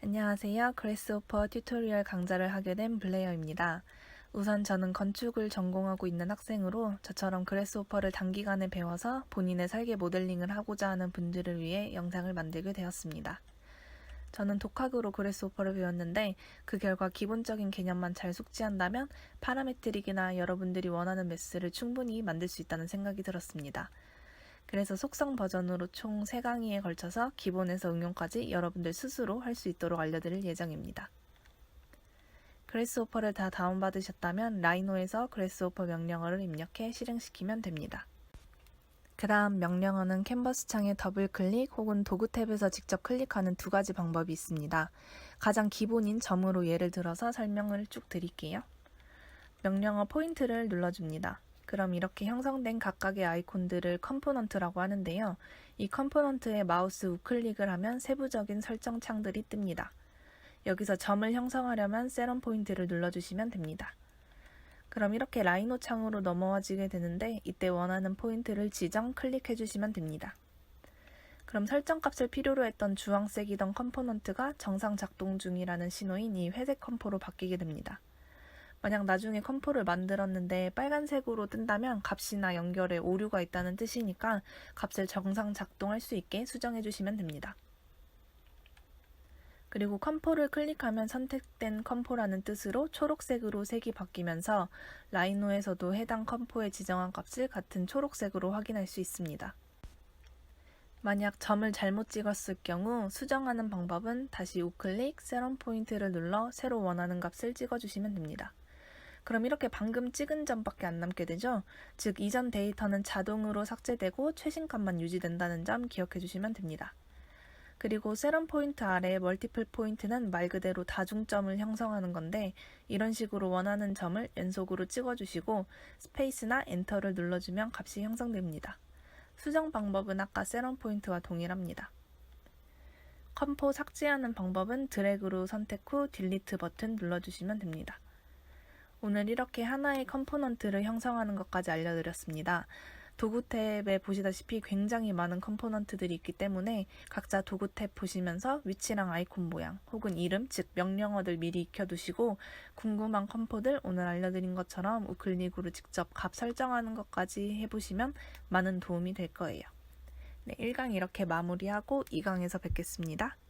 안녕하세요. 그래스호퍼 튜토리얼 강좌를 하게 된 블레어입니다. 우선 저는 건축을 전공하고 있는 학생으로 저처럼 그래스호퍼를 단기간에 배워서 본인의 설계 모델링을 하고자 하는 분들을 위해 영상을 만들게 되었습니다. 저는 독학으로 그래스호퍼를 배웠는데 그 결과 기본적인 개념만 잘 숙지한다면 파라메트릭이나 여러분들이 원하는 메스를 충분히 만들 수 있다는 생각이 들었습니다. 그래서 속성 버전으로 총 3강의에 걸쳐서 기본에서 응용까지 여러분들 스스로 할 수 있도록 알려드릴 예정입니다. 그래스호퍼를 다 다운받으셨다면 라이노에서 그래스호퍼 명령어를 입력해 실행시키면 됩니다. 그 다음 명령어는 캔버스 창에 더블 클릭 혹은 도구 탭에서 직접 클릭하는 두 가지 방법이 있습니다. 가장 기본인 점으로 예를 들어서 설명을 쭉 드릴게요. 명령어 포인트를 눌러줍니다. 그럼 이렇게 형성된 각각의 아이콘들을 컴포넌트라고 하는데요. 이 컴포넌트에 마우스 우클릭을 하면 세부적인 설정 창들이 뜹니다. 여기서 점을 형성하려면 셋온 포인트를 눌러주시면 됩니다. 그럼 이렇게 라이노 창으로 넘어와지게 되는데 이때 원하는 포인트를 지정 클릭해주시면 됩니다. 그럼 설정값을 필요로 했던 주황색이던 컴포넌트가 정상 작동 중이라는 신호인 이 회색 컴포로 바뀌게 됩니다. 만약 나중에 컴포를 만들었는데 빨간색으로 뜬다면 값이나 연결에 오류가 있다는 뜻이니까 값을 정상 작동할 수 있게 수정해 주시면 됩니다. 그리고 컴포를 클릭하면 선택된 컴포라는 뜻으로 초록색으로 색이 바뀌면서 라이노에서도 해당 컴포에 지정한 값을 같은 초록색으로 확인할 수 있습니다. 만약 점을 잘못 찍었을 경우 수정하는 방법은 다시 우클릭, 셋온 포인트를 눌러 새로 원하는 값을 찍어주시면 됩니다. 그럼 이렇게 방금 찍은 점밖에 안 남게 되죠? 즉 이전 데이터는 자동으로 삭제되고 최신값만 유지된다는 점 기억해 주시면 됩니다. 그리고 셋온 포인트 아래 멀티플 포인트는 말 그대로 다중점을 형성하는 건데 이런 식으로 원하는 점을 연속으로 찍어주시고 스페이스나 엔터를 눌러주면 값이 형성됩니다. 수정 방법은 아까 셋온 포인트와 동일합니다. 컴포 삭제하는 방법은 드래그로 선택 후 딜리트 버튼 눌러주시면 됩니다. 오늘 이렇게 하나의 컴포넌트를 형성하는 것까지 알려드렸습니다. 도구 탭에 보시다시피 굉장히 많은 컴포넌트들이 있기 때문에 각자 도구 탭 보시면서 위치랑 아이콘 모양 혹은 이름, 즉 명령어들 미리 익혀두시고 궁금한 컴포들 오늘 알려드린 것처럼 우클릭으로 직접 값 설정하는 것까지 해보시면 많은 도움이 될 거예요. 네, 1강 이렇게 마무리하고 2강에서 뵙겠습니다.